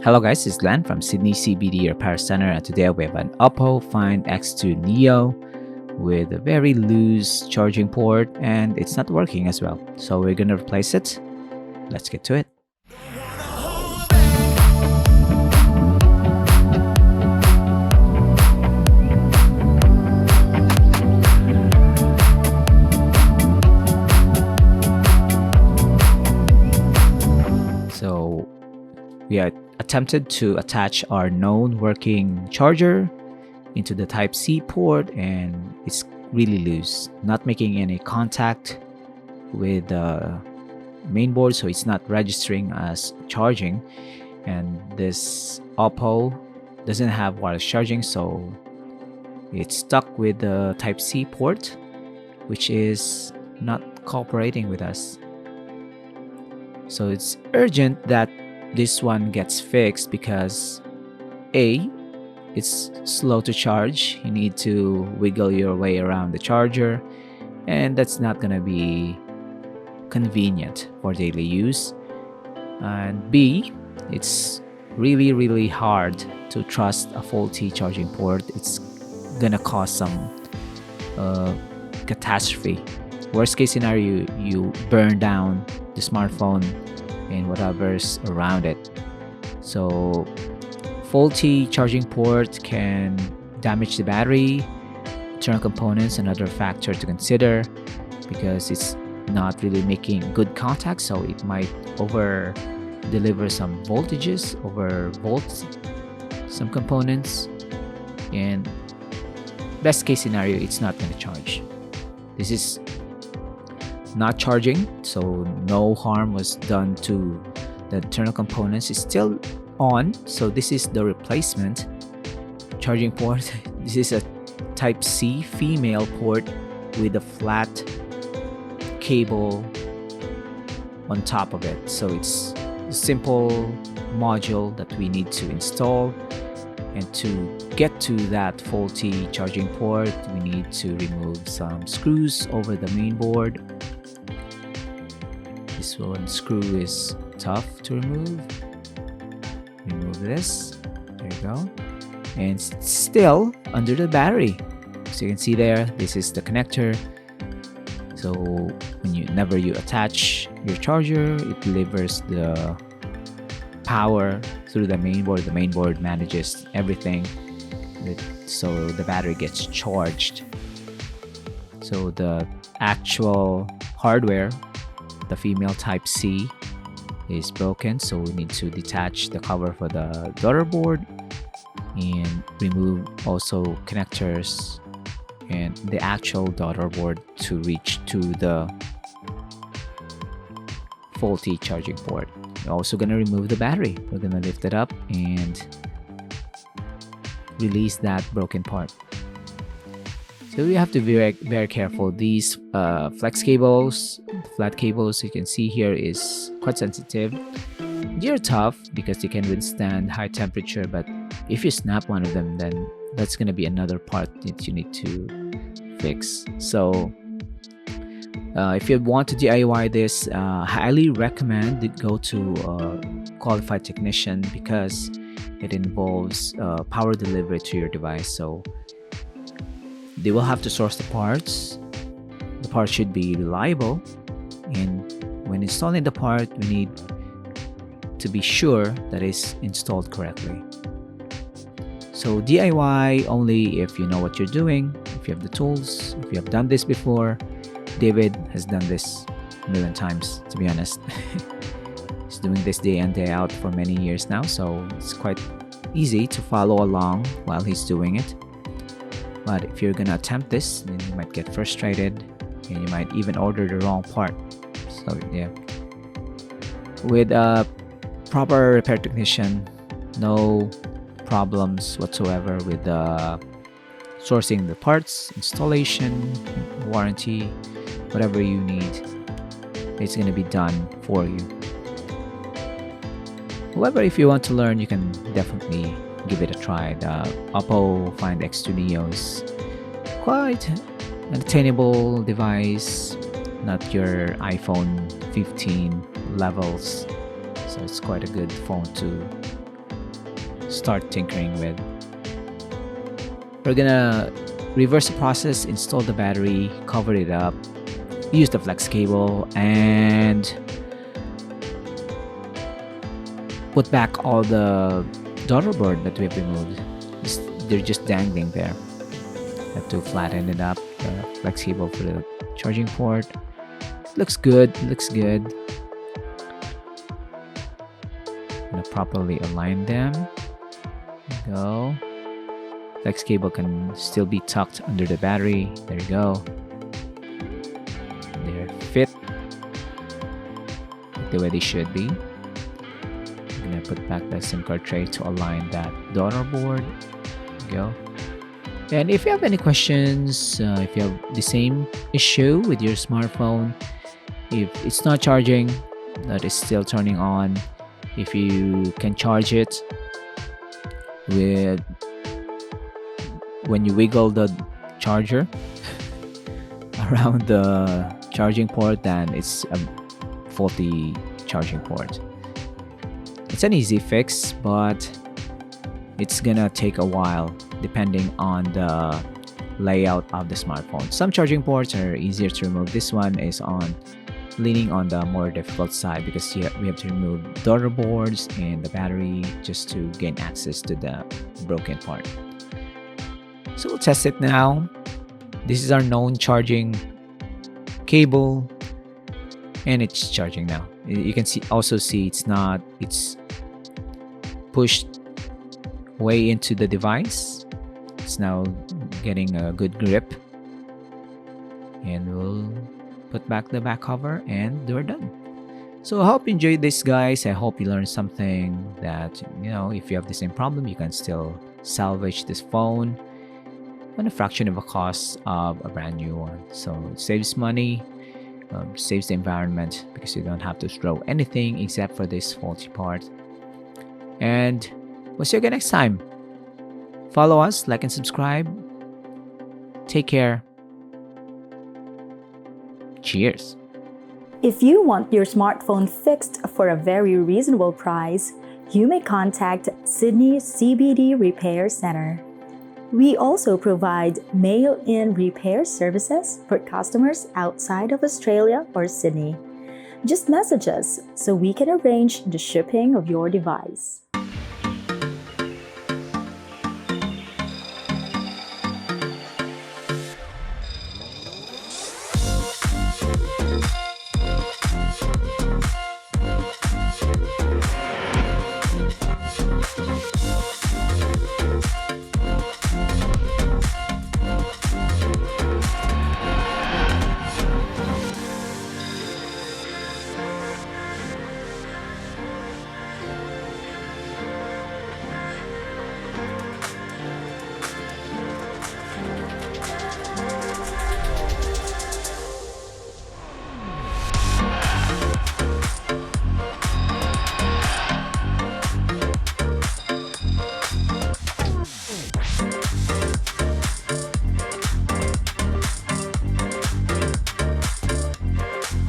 Hello guys, it's Glenn from Sydney CBD Repair Center, and today we have an Oppo Find X2 Neo with a very loose charging port, and it's not working as well. So we're gonna replace it. Let's get to it. So we attempted to attach our known working charger into the Type-C port, and it's really loose, not making any contact with the main board, so it's not registering as charging. And this Oppo doesn't have wireless charging, so it's stuck with the Type-C port, which is not cooperating with us. So it's urgent that this one gets fixed because A, it's slow to charge. You need to wiggle your way around the charger, and that's not gonna be convenient for daily use. And B, it's really hard to trust a faulty charging port. It's gonna cause some catastrophe. Worst case scenario, you burn down the smartphone and whatever's around it. So faulty charging port can damage the battery, internal components, another factor to consider because it's not really making good contact, so it might over deliver some voltages, over volt some components, and best case scenario, it's not going to charge. This is not charging, so no harm was done to the internal components. It's still on, so this is the replacement charging port. This is a Type-C female port with a flat cable on top of it, so it's a simple module that we need to install. And to get to that faulty charging port, we need to remove some screws over the main board. This one screw is tough to remove. Remove this. There you go. And it's still under the battery. So you can see there, this is the connector. So whenever you attach your charger, it delivers the power through the main board. The main board manages everything, so the battery gets charged. So the actual hardware, the female Type-C, is broken, so we need to detach the cover for the daughter board and remove also connectors and the actual daughter board to reach to the faulty charging port. We're also going to remove the battery. We're going to lift it up and release that broken part. So we have to be very careful. These flex cables, flat cables you can see here is quite sensitive. They're tough because they can withstand high temperature, but if you snap one of them, then that's going to be another part that you need to fix. So if you want to DIY this, highly recommend that go to a qualified technician because it involves power delivery to your device. So they will have to source the parts. The part should be reliable, and when installing the part, we need to be sure that it's installed correctly. So DIY only if you know what you're doing, if you have the tools, if you have done this before. David has done this a million times, to be honest. He's doing this day in, day out for many years now, so it's quite easy to follow along while he's doing it. But if you're gonna attempt this, then you might get frustrated and you might even order the wrong part. So yeah, with a proper repair technician, no problems whatsoever with sourcing the parts, installation, warranty, whatever you need, it's going to be done for you. However, if you want to learn, you can definitely give it a try. The Oppo Find X2 Neo is quite an attainable device, not your iPhone 15 levels, so it's quite a good phone to start tinkering with. We're gonna reverse the process, install the battery, cover it up, use the flex cable, and put back all the daughter board that we have removed. They're just dangling there. Have to flatten it up, the flex cable for the charging port. Looks good, looks good. Gonna properly align them. There you go. Flex cable can still be tucked under the battery. There you go. They're fit the way they should be. I'm gonna put back the SIM card tray to align that daughter board. There you go. And if you have any questions, if you have the same issue with your smartphone, if it's not charging, that is still turning on, if you can charge it with when you wiggle the charger around the charging port, then it's a faulty charging port. It's an easy fix, but it's gonna take a while depending on the layout of the smartphone. Some charging ports are easier to remove. This one is leaning on the more difficult side because we have to remove daughter boards and the battery just to gain access to the broken part. So we'll test it now. This is our known charging cable, and it's charging now. You can also see it's pushed way into the device. It's now getting a good grip, and we'll put back the back cover and we're done. So I hope you enjoyed this, guys. I hope you learned something that, if you have the same problem, you can still salvage this phone on a fraction of a cost of a brand new one. So it saves money, saves the environment, because you don't have to throw anything except for this faulty part. And we'll see you again next time. Follow us, like and subscribe. Take care. Cheers. If you want your smartphone fixed for a very reasonable price, you may contact Sydney CBD Repair Center. We also provide mail-in repair services for customers outside of Australia or Sydney. Just message us so we can arrange the shipping of your device.